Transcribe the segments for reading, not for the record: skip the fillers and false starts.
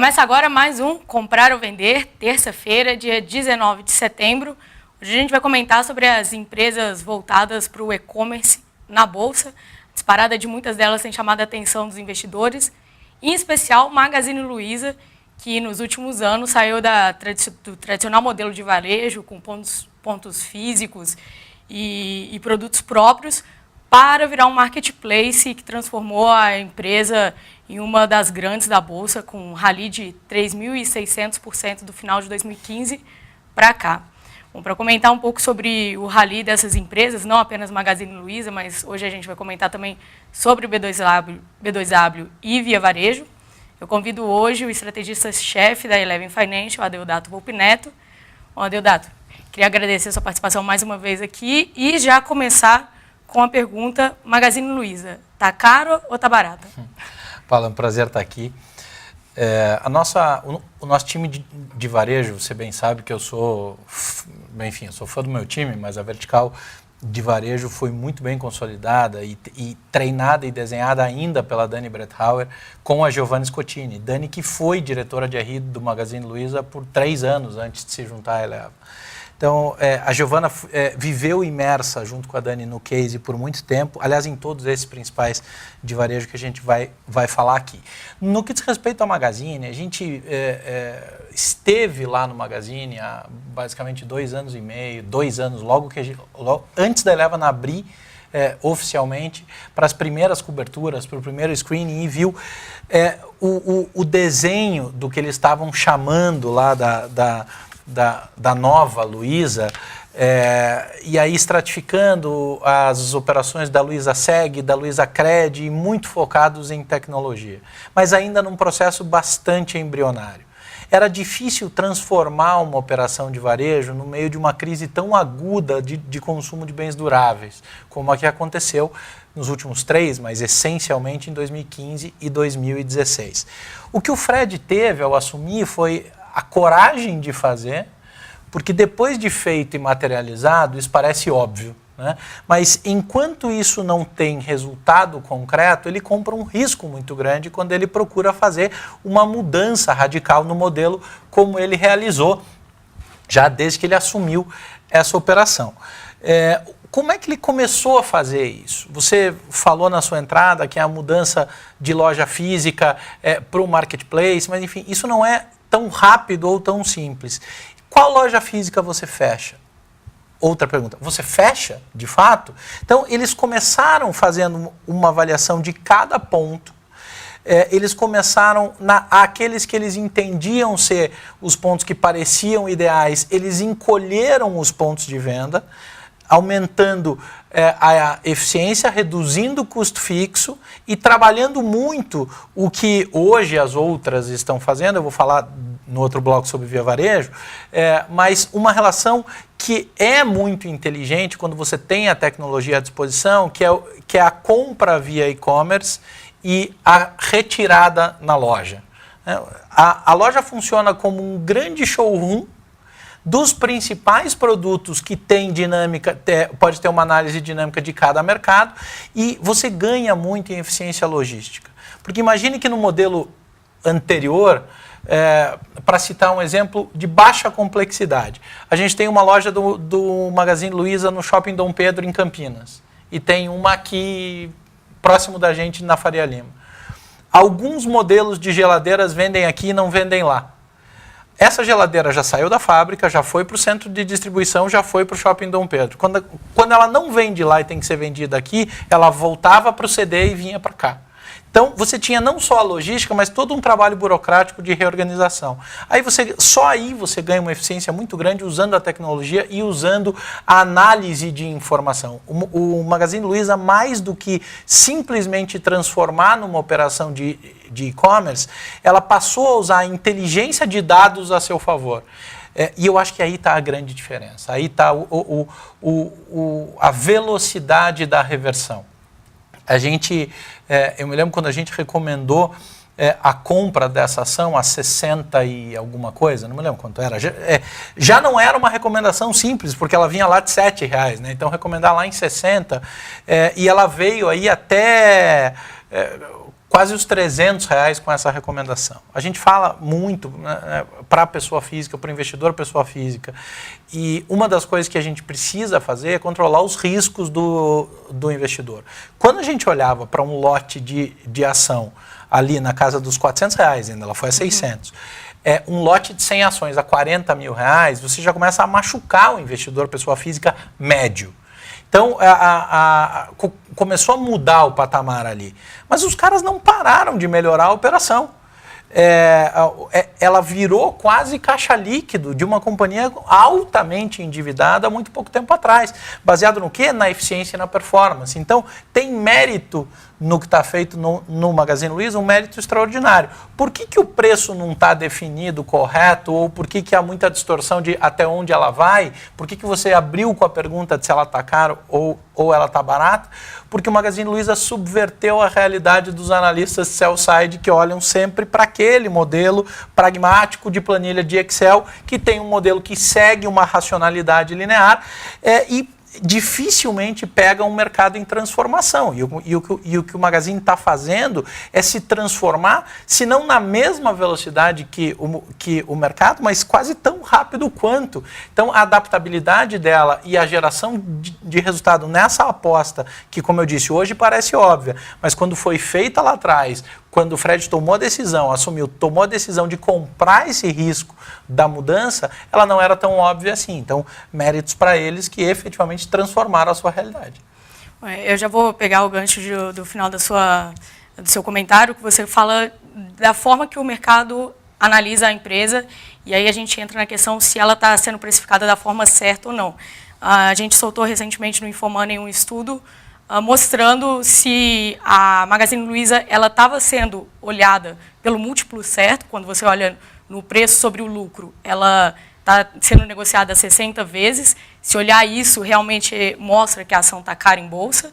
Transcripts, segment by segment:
Começa agora mais um Comprar ou Vender, terça-feira, dia 19 de setembro. Hoje a gente vai comentar sobre as empresas voltadas para o e-commerce na Bolsa. A disparada de muitas delas tem chamado a atenção dos investidores, em especial Magazine Luiza, que nos últimos anos saiu do tradicional modelo de varejo, com pontos físicos e produtos próprios, para virar um marketplace que transformou a empresa em uma das grandes da Bolsa, com um rally de 3.600% do final de 2015 para cá. Bom, para comentar um pouco sobre o rally dessas empresas, não apenas Magazine Luiza, mas hoje a gente vai comentar também sobre o B2W e Via Varejo. Eu convido hoje o estrategista-chefe da Eleven Financial, Adeodato Volpi Neto. Bom, Adeodato, queria agradecer a sua participação mais uma vez aqui e já começar com a pergunta: Magazine Luiza, tá caro ou tá barato? Paula, é um prazer estar aqui. O nosso time de varejo, você bem sabe que eu sou fã do meu time, mas a vertical de varejo foi muito bem consolidada e treinada e desenhada ainda pela Dani Bretthauer com a Giovanna Scottini. Dani, que foi diretora de RI do Magazine Luiza por 3 anos antes de se juntar à Eleva. Então, a Giovanna viveu imersa junto com a Dani no case por muito tempo, aliás, em todos esses principais de varejo que a gente vai falar aqui. No que diz respeito ao Magazine, a gente esteve lá no Magazine há basicamente 2 anos e meio, 2 anos, logo antes da Eleva abrir oficialmente, para as primeiras coberturas, para o primeiro screening, e viu o desenho do que eles estavam chamando lá da nova Luiza, e aí estratificando as operações da Luiza Seg, da Luiza Cred, muito focados em tecnologia, mas ainda num processo bastante embrionário. Era difícil transformar uma operação de varejo no meio de uma crise tão aguda de consumo de bens duráveis, como a que aconteceu nos últimos 3, mas essencialmente em 2015 e 2016. O que o Fred teve ao assumir foi a coragem de fazer, porque depois de feito e materializado, isso parece óbvio, né? Mas enquanto isso não tem resultado concreto, ele compra um risco muito grande quando ele procura fazer uma mudança radical no modelo como ele realizou, já desde que ele assumiu essa operação. Como é que ele começou a fazer isso? Você falou na sua entrada que é a mudança de loja física para o marketplace, mas enfim, isso não é tão rápido ou tão simples. Qual loja física você fecha? Outra pergunta, você fecha, de fato? Então, eles começaram fazendo uma avaliação de cada ponto. Eles começaram, aqueles que eles entendiam ser os pontos que pareciam ideais, eles encolheram os pontos de venda, aumentando a eficiência, reduzindo o custo fixo e trabalhando muito o que hoje as outras estão fazendo. Eu vou falar no outro bloco sobre Via Varejo, mas uma relação que é muito inteligente quando você tem a tecnologia à disposição, que é a compra via e-commerce e a retirada na loja. A loja funciona como um grande showroom dos principais produtos que tem dinâmica, pode ter uma análise dinâmica de cada mercado, e você ganha muito em eficiência logística. Porque imagine que no modelo anterior, para citar um exemplo de baixa complexidade, a gente tem uma loja do Magazine Luiza no Shopping Dom Pedro, em Campinas, e tem uma aqui próximo da gente na Faria Lima. Alguns modelos de geladeiras vendem aqui e não vendem lá. Essa geladeira já saiu da fábrica, já foi para o centro de distribuição, já foi para o Shopping Dom Pedro. Quando ela não vende lá e tem que ser vendida aqui, ela voltava para o CD e vinha para cá. Então, você tinha não só a logística, mas todo um trabalho burocrático de reorganização. Só aí você ganha uma eficiência muito grande usando a tecnologia e usando a análise de informação. O Magazine Luiza, mais do que simplesmente transformar numa operação de e-commerce, ela passou a usar a inteligência de dados a seu favor. E eu acho que aí está a grande diferença. Aí está a velocidade da reversão. Eu me lembro quando a gente recomendou a compra dessa ação a 60 e alguma coisa, não me lembro quanto era. Já não era uma recomendação simples, porque ela vinha lá de R$7, né? Então recomendar lá em 60, e ela veio aí até quase os R$300 com essa recomendação. A gente fala muito, né, para a pessoa física, para o investidor pessoa física, e uma das coisas que a gente precisa fazer é controlar os riscos do investidor. Quando a gente olhava para um lote de ação ali na casa dos R$400, ainda ela foi a 600, um lote de 100 ações a R$40 mil, você já começa a machucar o investidor pessoa física médio. Então, começou a mudar o patamar ali. Mas os caras não pararam de melhorar a operação. Ela virou quase caixa líquido de uma companhia altamente endividada há muito pouco tempo atrás. Baseado no quê? Na eficiência e na performance. Então, tem mérito no que está feito no Magazine Luiza, um mérito extraordinário. Por que o preço não está definido correto? Ou por que há muita distorção de até onde ela vai? Por que você abriu com a pergunta de se ela está cara ou ela está barata? Porque o Magazine Luiza subverteu a realidade dos analistas sell-side que olham sempre para aquele modelo pragmático de planilha de Excel, que tem um modelo que segue uma racionalidade linear e dificilmente pega um mercado em transformação. E o que o Magazine está fazendo é se transformar, se não na mesma velocidade que o mercado, mas quase tão rápido quanto. Então, a adaptabilidade dela e a geração de resultado nessa aposta, que, como eu disse, hoje parece óbvia, mas quando foi feita lá atrás, quando o Fred tomou a decisão, tomou a decisão de comprar esse risco da mudança, ela não era tão óbvia assim. Então, méritos para eles que efetivamente transformaram a sua realidade. Eu já vou pegar o gancho do final do seu comentário, que você fala da forma que o mercado analisa a empresa, e aí a gente entra na questão se ela está sendo precificada da forma certa ou não. A gente soltou recentemente no Infomoney um estudo mostrando se a Magazine Luiza estava sendo olhada pelo múltiplo certo, quando você olha no preço sobre o lucro, ela está sendo negociada 60 vezes, se olhar isso realmente mostra que a ação está cara em bolsa,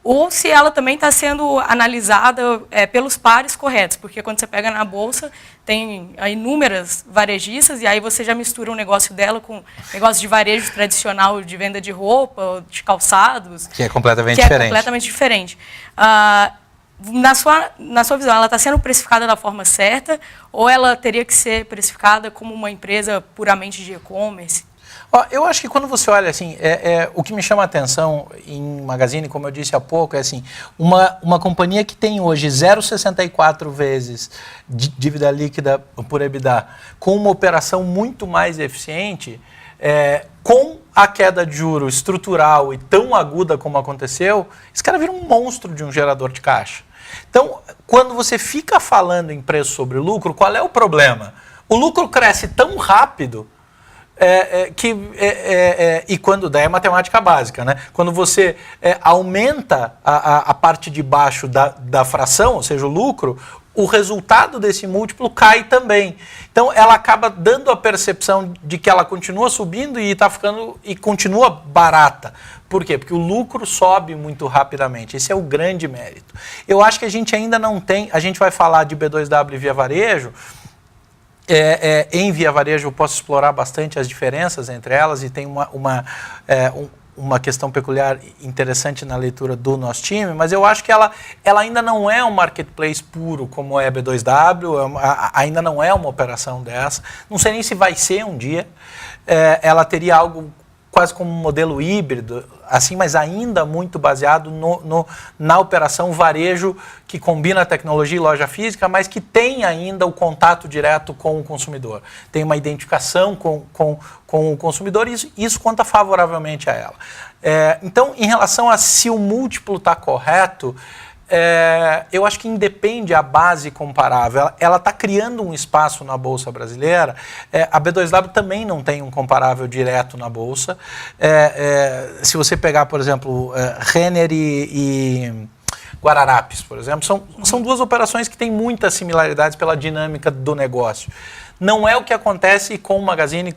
ou se ela também está sendo analisada pelos pares corretos, porque quando você pega na bolsa, tem inúmeras varejistas, e aí você já mistura o negócio dela com negócio de varejo tradicional de venda de roupa, de calçados. Que é completamente diferente. É completamente diferente. Na sua visão, ela está sendo precificada da forma certa, ou ela teria que ser precificada como uma empresa puramente de e-commerce? Eu acho que quando você olha assim, o que me chama a atenção em Magazine, como eu disse há pouco, é assim, uma companhia que tem hoje 0,64 vezes de dívida líquida por EBITDA, com uma operação muito mais eficiente, com a queda de juro estrutural e tão aguda como aconteceu, esse cara vira um monstro de um gerador de caixa. Então, quando você fica falando em preço sobre lucro, qual é o problema? O lucro cresce tão rápido e quando daí é matemática básica, né? Quando você aumenta a parte de baixo da fração, ou seja, o lucro, o resultado desse múltiplo cai também. Então ela acaba dando a percepção de que ela continua subindo e está ficando e continua barata. Por quê? Porque o lucro sobe muito rapidamente. Esse é o grande mérito. Eu acho que a gente ainda não tem. A gente vai falar de B2W e Via Varejo. Em Via Varejo eu posso explorar bastante as diferenças entre elas e tem uma questão peculiar interessante na leitura do nosso time, mas eu acho que ela ainda não é um marketplace puro como é a B2W, ainda não é uma operação dessa, não sei nem se vai ser um dia, ela teria algo quase como um modelo híbrido, assim, mas ainda muito baseado na operação varejo que combina tecnologia e loja física, mas que tem ainda o contato direto com o consumidor. Tem uma identificação com o consumidor e isso conta favoravelmente a ela. Então, em relação a se o múltiplo está correto, eu acho que independe a base comparável. Ela está criando um espaço na Bolsa Brasileira. A B2W também não tem um comparável direto na Bolsa. Se você pegar, por exemplo, Renner e Guararapes, por exemplo, são duas operações que têm muitas similaridades pela dinâmica do negócio. Não é o que acontece com o Magazine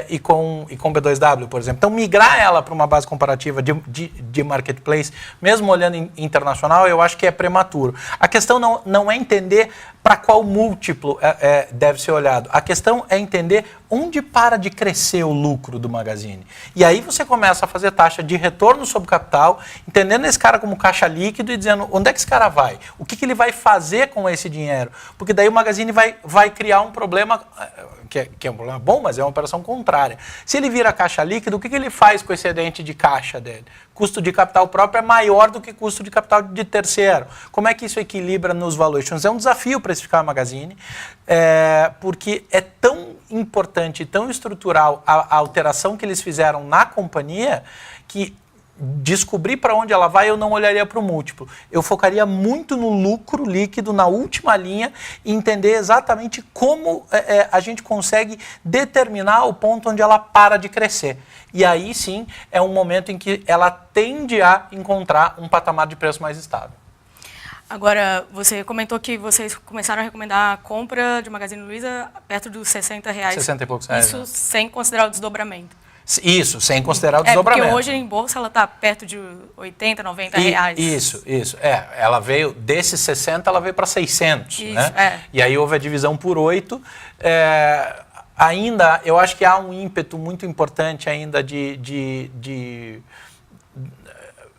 e com B2W, por exemplo. Então, migrar ela para uma base comparativa de marketplace, mesmo olhando internacional, eu acho que é prematuro. A questão não é entender para qual múltiplo deve ser olhado. A questão é entender onde para de crescer o lucro do Magazine. E aí você começa a fazer taxa de retorno sobre capital, entendendo esse cara como caixa líquido e dizendo onde é que esse cara vai, o que ele vai fazer com esse dinheiro. Porque daí o Magazine vai criar um problema, que é um problema bom, mas é uma operação contrária. Se ele vira caixa líquido, o que ele faz com o excedente de caixa dele? Custo de capital próprio é maior do que custo de capital de terceiro. Como é que isso equilibra nos valuations? É um desafio precificar a Magazine, porque é tão importante, tão estrutural a alteração que eles fizeram na companhia, que descobrir para onde ela vai, eu não olharia para o múltiplo. Eu focaria muito no lucro líquido, na última linha, e entender exatamente como a gente consegue determinar o ponto onde ela para de crescer. E aí sim é um momento em que ela tende a encontrar um patamar de preço mais estável. Agora, você comentou que vocês começaram a recomendar a compra de Magazine Luiza perto dos R$60. 60 e poucos reais. Isso sem considerar o desdobramento. Isso, sem considerar o desdobramento. Porque hoje em bolsa ela está perto de 80, 90 reais. Isso. Ela veio, desses 60, ela veio para 600. Isso, né? E aí houve a divisão por 8. Ainda, eu acho que há um ímpeto muito importante ainda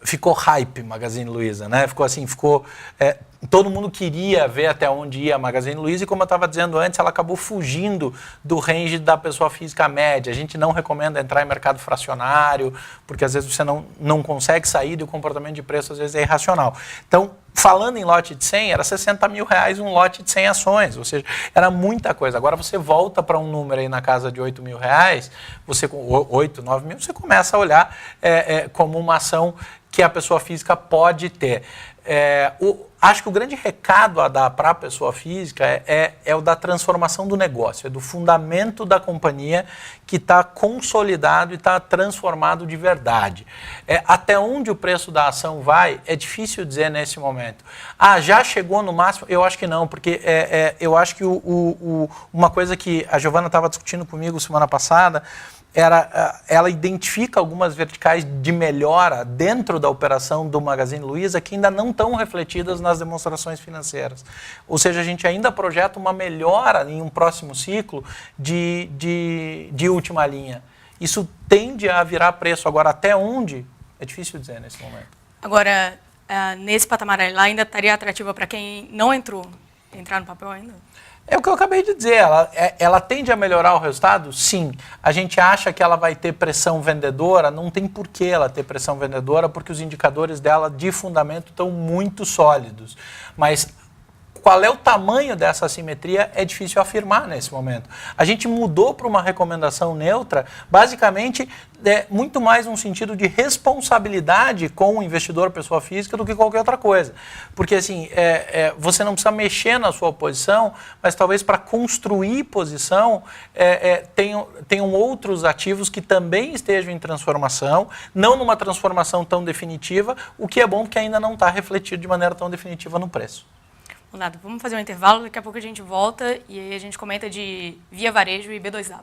ficou hype Magazine Luiza, né? Todo mundo queria ver até onde ia a Magazine Luiza e, como eu estava dizendo antes, ela acabou fugindo do range da pessoa física média. A gente não recomenda entrar em mercado fracionário, porque às vezes você não consegue sair e o comportamento de preço às vezes é irracional. Então, falando em lote de 100, era R$60 mil um lote de 100 ações, ou seja, era muita coisa. Agora você volta para um número aí na casa de R$8 mil, você com 8, 9 mil, você começa a olhar como uma ação que a pessoa física pode ter. Acho que o grande recado a dar para a pessoa física é o da transformação do negócio, é do fundamento da companhia que está consolidado e está transformado de verdade. Até onde o preço da ação vai, é difícil dizer nesse momento. Já chegou no máximo? Eu acho que não, porque eu acho que uma coisa que a Giovana estava discutindo comigo semana passada, ela identifica algumas verticais de melhora dentro da operação do Magazine Luiza que ainda não estão refletidas nas demonstrações financeiras. Ou seja, a gente ainda projeta uma melhora em um próximo ciclo de última linha. Isso tende a virar preço. Agora, até onde? É difícil dizer nesse momento. Agora, nesse patamar ela ainda estaria atrativa para quem não entrou? Entrar no papel ainda? É o que eu acabei de dizer, ela tende a melhorar o resultado? Sim. A gente acha que ela vai ter pressão vendedora? Não tem por que ela ter pressão vendedora, porque os indicadores dela de fundamento estão muito sólidos. Mas qual é o tamanho dessa assimetria é difícil afirmar nesse momento. A gente mudou para uma recomendação neutra, basicamente, muito mais um sentido de responsabilidade com o investidor, pessoa física, do que qualquer outra coisa. Porque assim, você não precisa mexer na sua posição, mas talvez para construir posição, tenham outros ativos que também estejam em transformação, não numa transformação tão definitiva, o que é bom porque ainda não está refletido de maneira tão definitiva no preço. Vamos fazer um intervalo, daqui a pouco a gente volta e aí a gente comenta de Via Varejo e B2W.